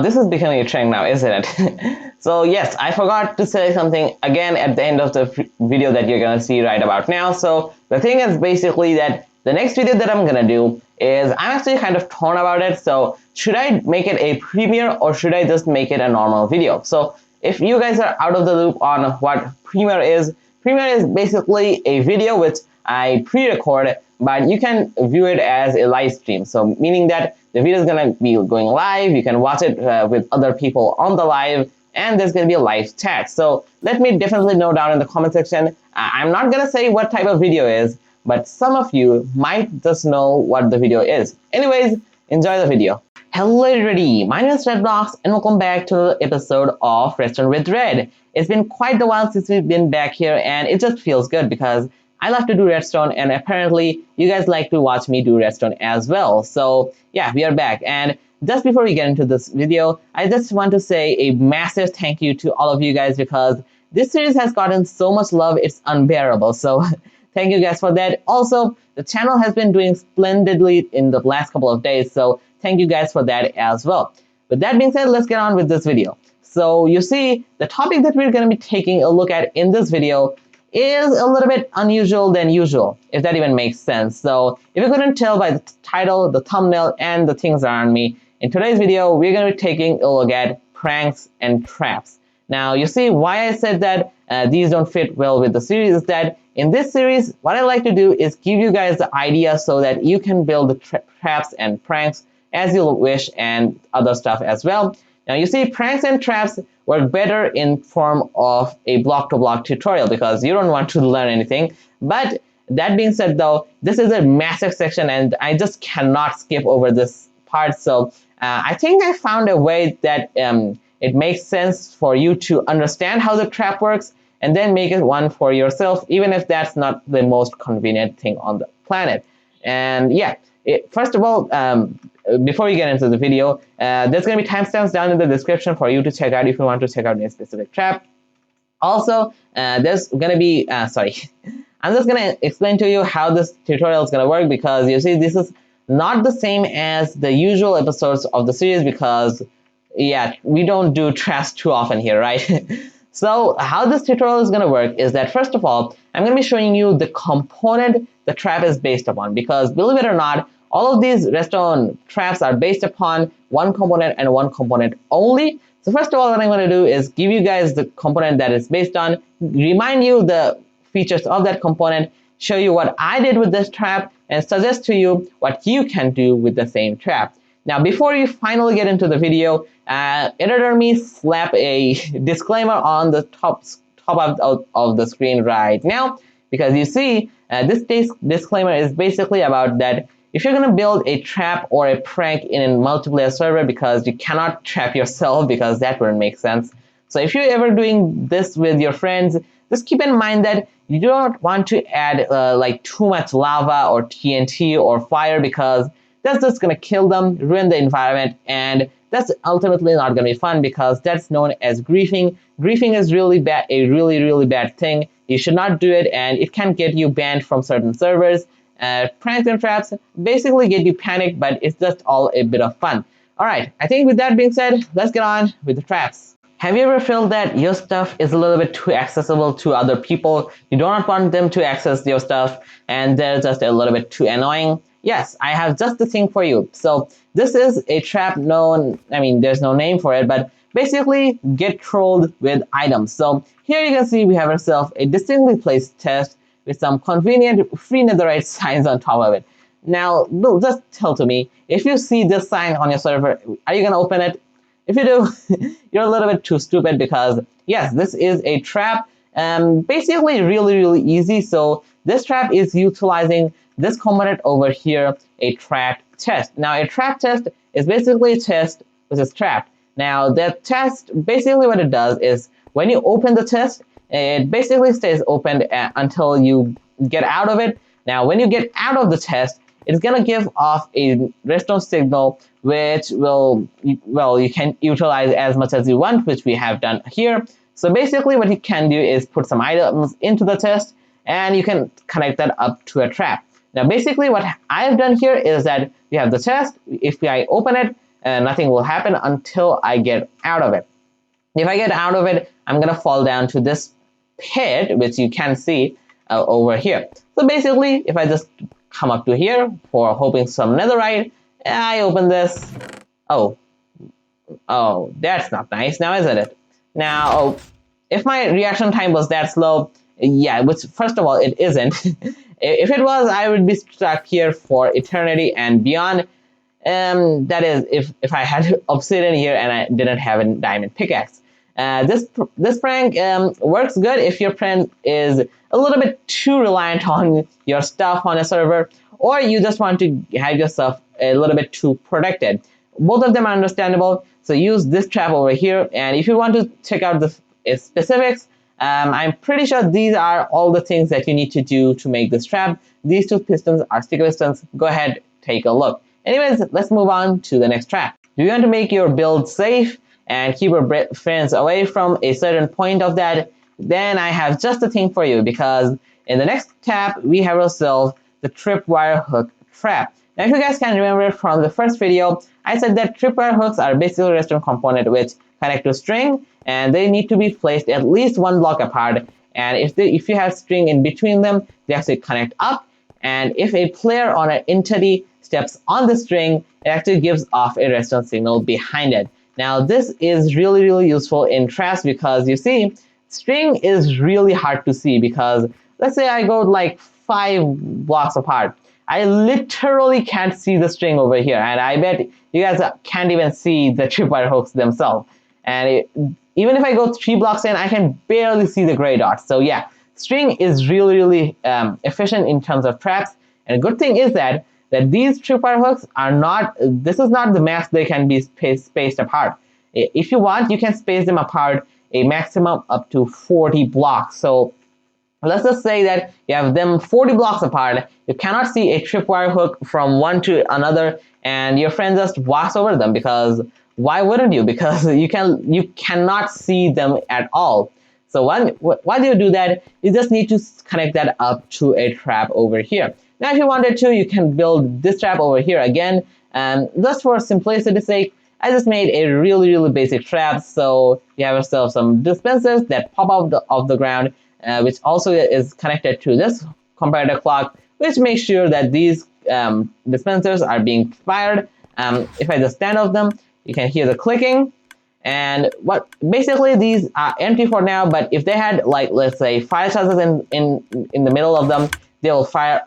this is becoming a trend now, isn't it? So yes, I forgot to say something again at the end of the video that you're gonna see right about now. So the thing is basically that the next video that I'm gonna do is I'm actually kind of torn about it. So should I make it a premiere or should I just make it a normal video? So if you guys are out of the loop on what premiere is basically a video which I pre-record, but you can view it as a live stream. So meaning that the video is going to be going live, you can watch it with other people on the live, and there's going to be a live chat. So let me definitely know down in the comment section. I'm not going to say what type of video is, but some of you might just know what the video is. Anyways, enjoy the video. Hello everybody, my name is RedBlockss and welcome back to the episode of Redstone with Red. It's been quite a while since we've been back here and it just feels good because I love to do redstone and apparently you guys like to watch me do redstone as well. So yeah, we are back, and just before we get into this video, I just want to say a massive thank you to all of you guys because this series has gotten so much love, it's unbearable. So thank you guys for that. Also, the channel has been doing splendidly in the last couple of days, so thank you guys for that as well. With that being said, let's get on with this video. So you see, the topic that we're going to be taking a look at in this video is a little bit unusual than usual, if that even makes sense. So if you couldn't tell by the title, the thumbnail, and the things around me, in today's video, we're going to be taking a look at pranks and traps. Now, you see why I said that these don't fit well with the series is that in this series, what I like to do is give you guys the idea so that you can build the traps and pranks as you wish and other stuff as well. Now, you see, pranks and traps work better in form of a block-to-block tutorial because you don't want to learn anything. But that being said, though, this is a massive section and I just cannot skip over this part. So I think I found a way that it makes sense for you to understand how the trap works and then make it one for yourself, even if that's not the most convenient thing on the planet. And yeah, first of all, before we get into the video, there's going to be timestamps down in the description for you to check out if you want to check out a specific trap. Also, there's going to be, I'm just going to explain to you how this tutorial is going to work because you see, this is not the same as the usual episodes of the series because, yeah, we don't do traps too often here, right? So how this tutorial is going to work is that, first of all, I'm going to be showing you the component the trap is based upon because, believe it or not, all of these redstone traps are based upon one component and one component only. So first of all, what I'm going to do is give you guys the component that it's based on, remind you the features of that component, show you what I did with this trap, and suggest to you what you can do with the same trap. Now, before you finally get into the video, editor me slap a disclaimer on the top of the screen right now, because you see, this disclaimer is basically about that if you're going to build a trap or a prank in a multiplayer server, because you cannot trap yourself because that wouldn't make sense. So if you're ever doing this with your friends, just keep in mind that you don't want to add like too much lava or TNT or fire because that's just going to kill them, ruin the environment, and that's ultimately not going to be fun because that's known as griefing. Griefing is really bad, a really bad thing. You should not do it, and it can get you banned from certain servers. Pranks and traps basically get you panicked, but it's just all a bit of fun. Alright, I think with that being said, let's get on with the traps. Have you ever felt that your stuff is a little bit too accessible to other people? You do not want them to access your stuff and they're just a little bit too annoying? Yes, I have just the thing for you. So this is a trap known, I mean, there's no name for it, but basically get trolled with items. So here you can see we have ourselves a distinctly placed chest with some convenient free netherite signs on top of it. Now, just tell to me, if you see this sign on your server, are you going to open it? If you do, you're a little bit too stupid because, yes, this is a trap. Basically, really easy. So this trap is utilizing this component over here, a trapped chest. Now, a trapped chest is basically a chest which is trapped. Now, that chest, basically what it does is when you open the chest, it basically stays open until you get out of it. Now, when you get out of the chest, it's going to give off a redstone signal, which will, well, you can utilize as much as you want, which we have done here. So basically what you can do is put some items into the chest, and you can connect that up to a trap. Now, basically what I've done here is that we have the chest. If I open it, and nothing will happen until I get out of it. If I get out of it, I'm gonna fall down to this pit, which you can see over here. So basically, if I just come up to here for hoping some netherite, I open this. Oh, that's not nice now, isn't it? Now, if my reaction time was that slow, yeah, which first of all, it isn't. If it was, I would be stuck here for eternity and beyond. That is, if I had obsidian here and I didn't have a diamond pickaxe. This prank works good if your friend is a little bit too reliant on your stuff on a server, or you just want to have yourself a little bit too protected. Both of them are understandable, so use this trap over here. And if you want to check out the specifics, I'm pretty sure these are all the things that you need to do to make this trap. These two pistons are sticky pistons. Go ahead, take a look. Anyways, let's move on to the next trap. Do you want to make your build safe and keep your friends away from a certain point of that? Then I have just the thing for you, because in the next trap, we have ourselves the tripwire hook trap. Now, if you guys can remember from the first video, I said that tripwire hooks are basically a redstone component which connect to string, and they need to be placed at least one block apart. And if you have string in between them, they actually connect up. And if a player or an entity steps on the string, it actually gives off a redstone signal behind it. Now, this is really, really useful in traps because you see, string is really hard to see, because let's say I go like 5 blocks apart. I literally can't see the string over here, and I bet you guys can't even see the tripwire hooks themselves. And even if I go 3 blocks in, I can barely see the gray dots. So yeah, string is really, really efficient in terms of traps. And a good thing is that these tripwire hooks are not, this is not the max they can be spaced apart. If you want, you can space them apart a maximum up to 40 blocks. So let's just say that you have them 40 blocks apart. You cannot see a tripwire hook from one to another, and your friend just walks over them, because why wouldn't you? Because you cannot see them at all. So why do you do that? You just need to connect that up to a trap over here. Now, if you wanted to, you can build this trap over here again. And just for simplicity's sake, I just made a really, really basic trap. So you have yourself some dispensers that pop out of the ground, which also is connected to this comparator clock, which makes sure that these dispensers are being fired. If I just stand off them, you can hear the clicking. And basically these are empty for now, but if they had, like, let's say, fire charges in the middle of them, they would fire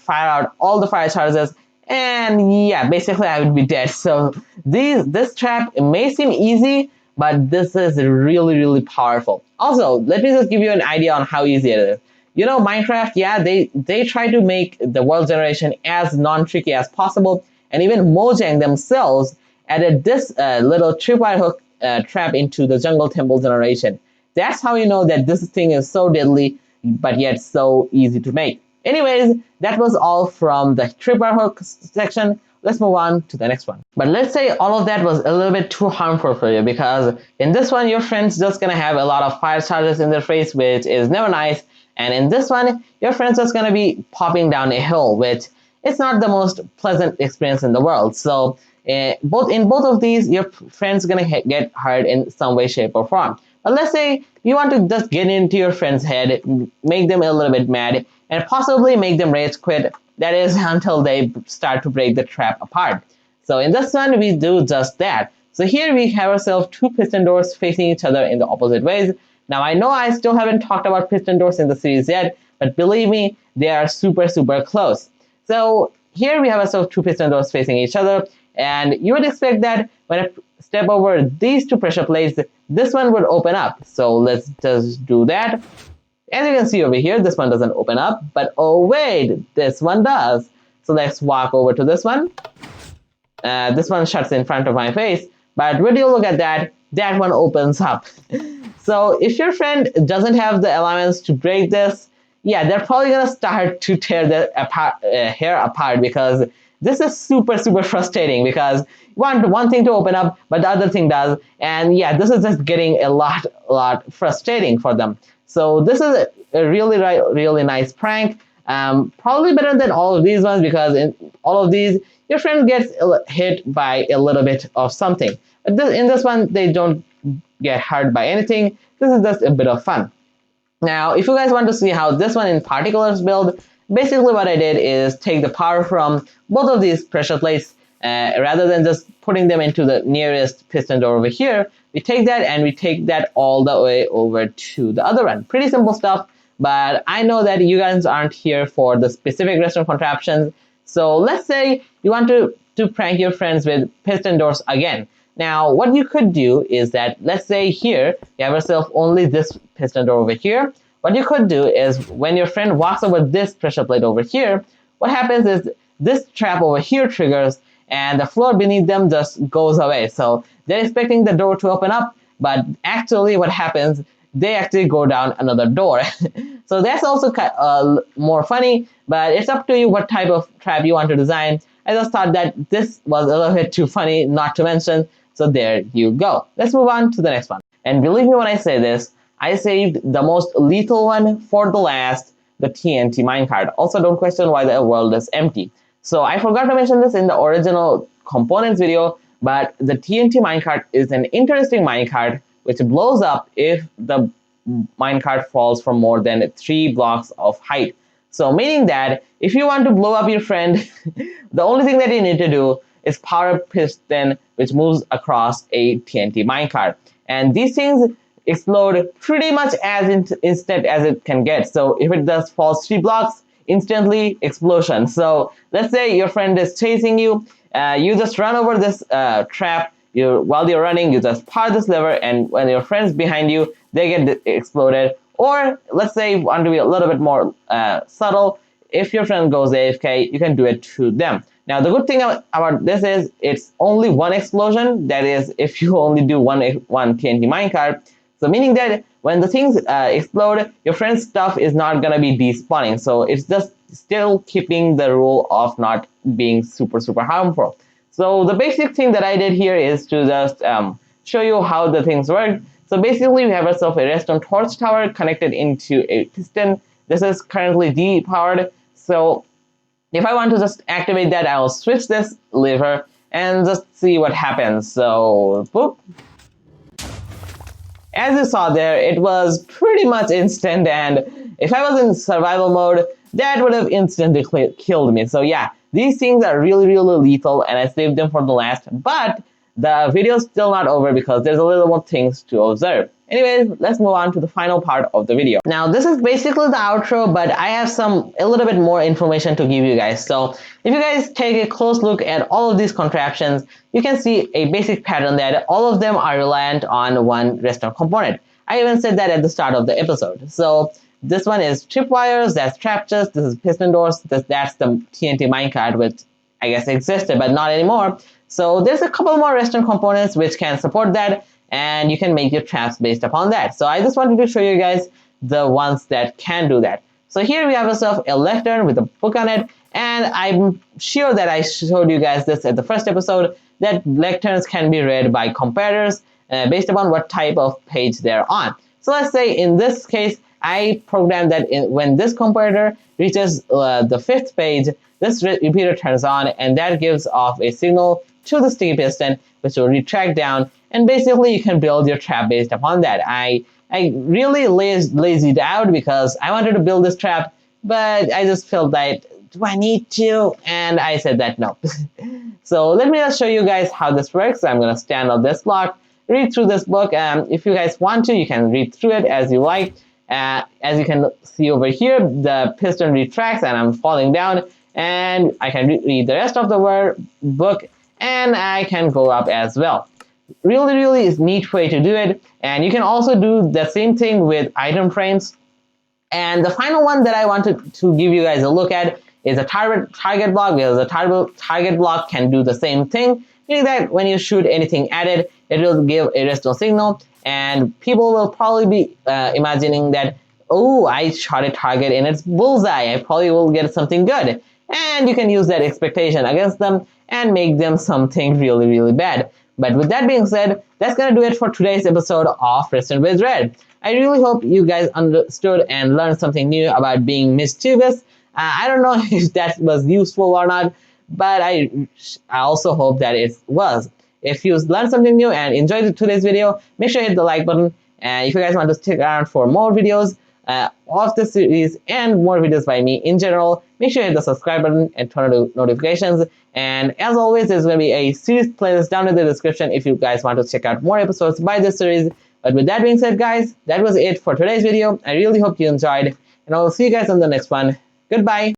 out all the fire charges, and yeah, basically I would be dead. So this trap, it may seem easy, but this is really, really powerful. Also, let me just give you an idea on how easy it is. You know, Minecraft, yeah, they try to make the world generation as non-tricky as possible, and even Mojang themselves added this little tripwire hook trap into the jungle temple generation. That's how you know that this thing is so deadly, but yet so easy to make. Anyways, that was all from the tripwire hook section. Let's move on to the next one. But let's say all of that was a little bit too harmful for you, because in this one, your friend's just gonna have a lot of fire charges in their face, which is never nice. And in this one, your friend's just gonna be popping down a hill, which is not the most pleasant experience in the world. So in both of these, your friend's gonna get hurt in some way, shape, or form. But let's say you want to just get into your friend's head, make them a little bit mad, and possibly make them rage quit. That is, until they start to break the trap apart. So in this one, we do just that. So here we have ourselves 2 piston doors facing each other in the opposite ways. Now, I know I still haven't talked about piston doors in the series yet, but believe me, they are super, super close. So here we have ourselves 2 piston doors facing each other, and you would expect that when I step over these 2 pressure plates, this one would open up. So let's just do that. As you can see over here, this one doesn't open up, but oh wait, this one does. So let's walk over to this one. This one shuts in front of my face, but when you look at that, that one opens up. So if your friend doesn't have the allowance to break this, yeah, they're probably gonna start to tear the hair apart, because this is super, super frustrating, because you want one thing to open up, but the other thing does. And yeah, this is just getting a lot frustrating for them. So this is a really, really nice prank. Probably better than all of these ones, because in all of these your friend gets hit by a little bit of something, but in this one they don't get hurt by anything. This is just a bit of fun. Now, if you guys want to see how this one in particular is built, basically what I did is take the power from both of these pressure plates. Rather than just putting them into the nearest piston door over here, we take that and we take that all the way over to the other one. Pretty simple stuff, but I know that you guys aren't here for the specific redstone contraptions. So let's say you want to prank your friends with piston doors again. Now, what you could do is that, let's say here, you have yourself only this piston door over here. What you could do is, when your friend walks over this pressure plate over here, what happens is this trap over here triggers, and the floor beneath them just goes away. So they're expecting the door to open up, but actually what happens, they actually go down another door. So that's also more funny, but it's up to you what type of trap you want to design. I just thought that this was a little bit too funny not to mention. So there you go. Let's move on to the next one. And believe me when I say this, I saved the most lethal one for the last, the TNT minecart. Also, don't question why the world is empty. So I forgot to mention this in the original components video, but the TNT minecart is an interesting minecart which blows up if the minecart falls from more than 3 blocks of height. So meaning that if you want to blow up your friend, the only thing that you need to do is power a piston which moves across a TNT minecart. And these things explode pretty much as instant as it can get. So if it just falls 3 blocks, instantly explosion. So let's say your friend is chasing you, you just run over this trap. While you're running, you just power this lever, and when your friend's behind you, they get exploded. Or let's say you want to be a little bit more subtle. If your friend goes AFK, you can do it to them. Now, the good thing about this is it's only one explosion. That is, if you only do one TNT minecart. So meaning that when the things explode, your friend's stuff is not going to be despawning. So it's just still keeping the rule of not being super harmful. So the basic thing that I did here is to just show you how the things work. So basically we have ourselves a redstone torch tower connected into a piston. This is currently depowered. So if I want to just activate that, I'll switch this lever and just see what happens. So boop. As you saw there, it was pretty much instant, and if I was in survival mode, that would have instantly killed me. So yeah, these things are really lethal, and I saved them for the last, but the video is still not over because there's a little more things to observe. Anyways, let's move on to the final part of the video. Now, this is basically the outro, but I have a little bit more information to give you guys. So if you guys take a close look at all of these contraptions, you can see a basic pattern that all of them are reliant on one redstone component. I even said that at the start of the episode. So this one is tripwires, that's trap chests, this is piston doors, that's the TNT minecart, which I guess existed but not anymore. So there's a couple more redstone components which can support that, and you can make your traps based upon that. So I just wanted to show you guys the ones that can do that. So here we have ourselves a lectern with a book on it, and I'm sure that I showed you guys this at the first episode, that lecterns can be read by competitors based upon what type of page they're on. So let's say in this case, I programmed that when this comparator reaches the 5th page, this repeater turns on, and that gives off a signal to the sticky piston, which will retract down, and basically you can build your trap based upon that. I really lazied out because I wanted to build this trap, but I just felt that, do I need to? And I said that no. So let me just show you guys how this works. I'm going to stand on this block, read through this book. If you guys want to, you can read through it as you like. As you can see over here, the piston retracts and I'm falling down, and I can read the rest of the book, and I can go up as well. Really is neat way to do it. And you can also do the same thing with item frames. And the final one that I wanted to give you guys a look at is a target block, because the target block can do the same thing, meaning that when you shoot anything at it, it will give a redstone signal, and people will probably be imagining that, oh, I shot a target in its bullseye, I probably will get something good. And you can use that expectation against them and make them something really bad. But with that being said, that's gonna do it for today's episode of Redstone with Red. I really hope you guys understood and learned something new about being mischievous. I don't know if that was useful or not, but I also hope that it was. If you learned something new and enjoyed today's video, make sure you hit the like button. And if you guys want to stick around for more videos of this series and more videos by me in general, make sure you hit the subscribe button and turn on the notifications. And as always, there's going to be a series playlist down in the description if you guys want to check out more episodes by this series. But with that being said, guys, that was it for today's video. I really hope you enjoyed, and I will see you guys on the next one. Goodbye.